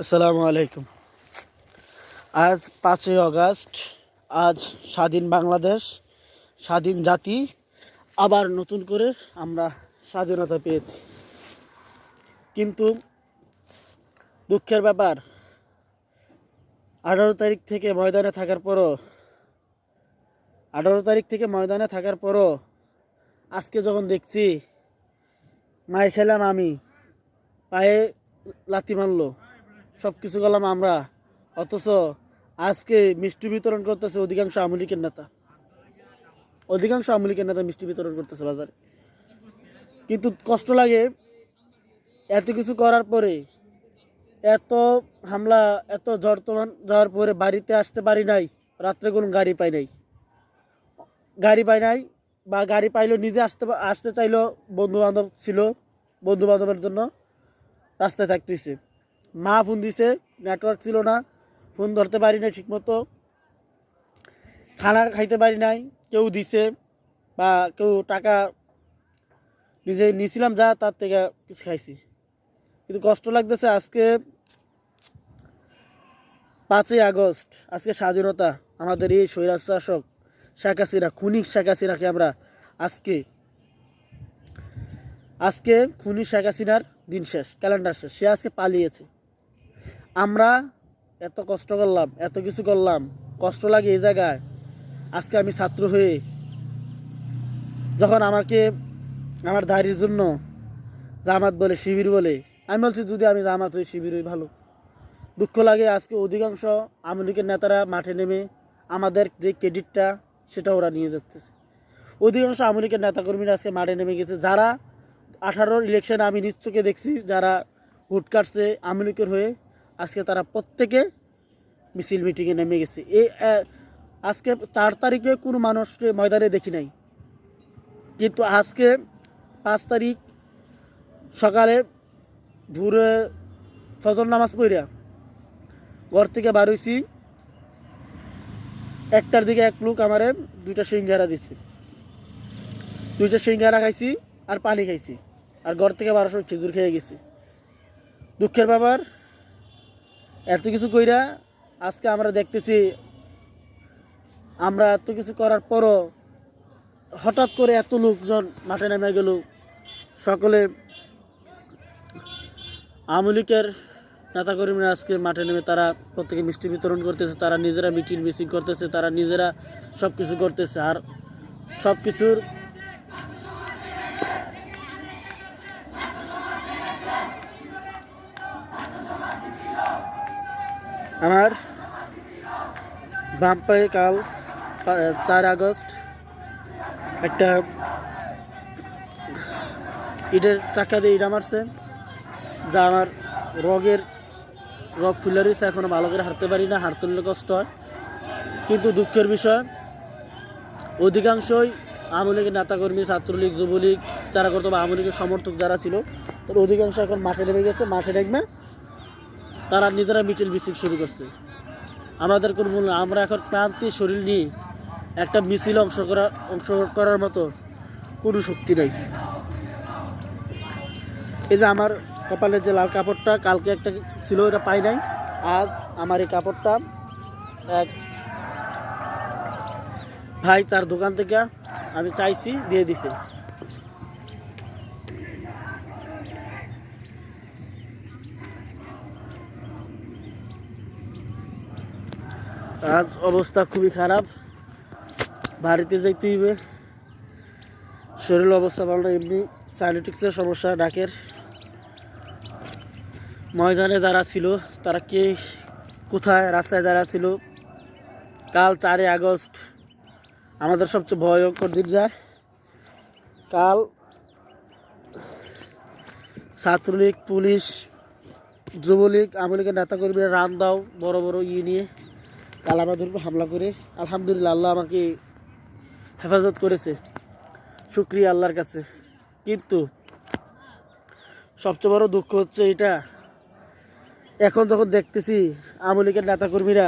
আসসালামু আলাইকুম। আজ 5ই আগস্ট। আজ স্বাধীন বাংলাদেশ, স্বাধীন জাতি, আবার নতুন করে আমরা স্বাধীনতা পেয়েছি। কিন্তু দুঃখের ব্যাপার, 18 তারিখ থেকে ময়দানে থাকার পরও আজকে যখন দেখছি মার খেলাম আমি, পায়ে লাথি মারলো, সব কিছু করলাম আমরা, অথচ আজকে মিষ্টি বিতরণ করতেছে অধিকাংশ আওয়ামী লীগের নেতা মিষ্টি বিতরণ করতেছে বাজারে। কিন্তু কষ্ট লাগে, এত কিছু করার পরে, এত হামলা, এত ঝড় তুফান যাওয়ার পরে বাড়িতে আসতে পারি নাই। রাত্রে কোনো গাড়ি পাই নাই, বা গাড়ি পাইলেও নিজে আসতে চাইলো, বন্ধু বান্ধবের জন্য রাস্তায় থাকতেছে। মা ফোন দিছে, নেটওয়ার্ক ছিল না, ফোন ধরতে পারি নাই ঠিকমতো, খানা খাইতে পারি নাই। কেউ দিছে বা কেউ টাকা নিজে নিয়েছিলাম যা, তার থেকে কিছু খাইছি। কিন্তু কষ্ট লাগতেছে। আজকে 5ই আগস্ট, আজকে স্বাধীনতা। আমাদের এই স্বৈরাজ শাসক শেখ হাসিনা, খুনি শেখ হাসিনাকে আমরা আজকে খুনি শেখ হাসিনার দিন শেষ, ক্যালেন্ডার শেষ। সে আজকে পালিয়েছে। আমরা এত কষ্ট করলাম, এত কিছু করলাম, কষ্ট লাগে এই জায়গায়। আজকে আমি ছাত্র হয়ে যখন আমাকে আমার দাঁড়ির জন্য জামাত বলে, শিবির বলে, আমি বলছি যদি আমি জামাত হই, শিবির হই, ভালো। দুঃখ লাগে আজকে অধিকাংশ আওয়ামী লীগের নেতারা মাঠে নেমে আমাদের যে ক্রেডিটটা সেটা ওরা নিয়ে যাচ্ছে। অধিকাংশ আওয়ামী লীগের নেতাকর্মীরা আজকে মাঠে নেমে গেছে। যারা 18 ইলেকশনে আমি নিজ চোখে দেখছি, যারা ভোট কাটছে আওয়ামী লীগের হয়ে, আজকে তারা প্রত্যেকে মিছিল মিটিংয়ে নেমে গেছে। আজকে 4 তারিখে কোনো মানুষকে ময়দানে দেখি নাই, কিন্তু আজকে 5 তারিখ সকালে ভোরে ফজর নামাজ পড়িয়া ঘর থেকে বার হইছি। 1টার দিকে এক লোক আমারে 2টা সিঙ্গারা দিচ্ছে। 2টা সিঙ্গারা খাইছি আর পানি খাইছি, আর ঘর থেকে 1200 খেজুর খেয়ে গেছি। দুঃখের ব্যাপার, এত কিছু কইরা আজকে আমরা দেখতেছি, আমরা এত কিছু করার পরও হঠাৎ করে এত লোকজন মাঠে নেমে গেল। সকলে আওয়ামী লীগের নেতাকর্মীরা আজকে মাঠে নেমে তারা প্রত্যেকে মিষ্টি বিতরণ করতেছে, তারা নিজেরা মিটিং করতেছে, তারা নিজেরা সব কিছু করতেছে। আর সব কিছুর আমার বাম পায়ে কাল 4 আগস্ট একটা ইটের চাকা দিয়ে ইটা মারছে, যা আমার রগ ফুলে রয়েছে। এখনও ভালো করে হাঁটতে পারি না, হাঁটতে হলে কষ্ট হয়। কিন্তু দুঃখের বিষয়, অধিকাংশই আওয়ামী লীগের নেতাকর্মী, ছাত্রলীগ, যুবলীগ, যারা করতো বা আওয়ামী লীগের সমর্থক যারা ছিল, তার অধিকাংশ এখন মাঠে নেমে গেছে। মাঠে নেমে তারা নিজেরা মিছিল শুরু করছে। আমাদের কোনো মূল্য, আমরা এখন ক্লান্তি শরীর নিয়ে একটা মিছিল অংশ করার মতো কোনো শক্তি নেই। এই যে আমার কপালে যে লাল কাপড়টা কালকে একটা ছিল, এটা পাই নাই। আজ আমার এই কাপড়টা এক ভাই তার দোকান থেকে আমি চাইছি, দিয়ে দিছে। আজ অবস্থা খুবই খারাপ, বাড়িতে যাইতে হইবে। শরীর অবস্থা ভালো না, এমনি সাইনোটিক্সের সমস্যা, ডাকের। ময়দানে যারা ছিল তারা কে কোথায়, রাস্তায় যারা ছিল, কাল 4 আগস্ট আমাদের সবচেয়ে ভয়ঙ্কর দিন যায়। কাল ছাত্রলীগ, পুলিশ, যুবলীগ, আওয়ামী লীগের নেতাকর্মীরা রান দাও বড় বড় নিয়ে কাল আমাদের উপর হামলা করে। আলহামদুলিল্লাহ, আল্লাহ আমাকে হেফাজত করেছে, শুকরিয়া আল্লাহর কাছে। কিন্তু সবচেয়ে বড় দুঃখ হচ্ছে এটা, এখন যখন দেখতেছি আওয়ামী লীগের নেতাকর্মীরা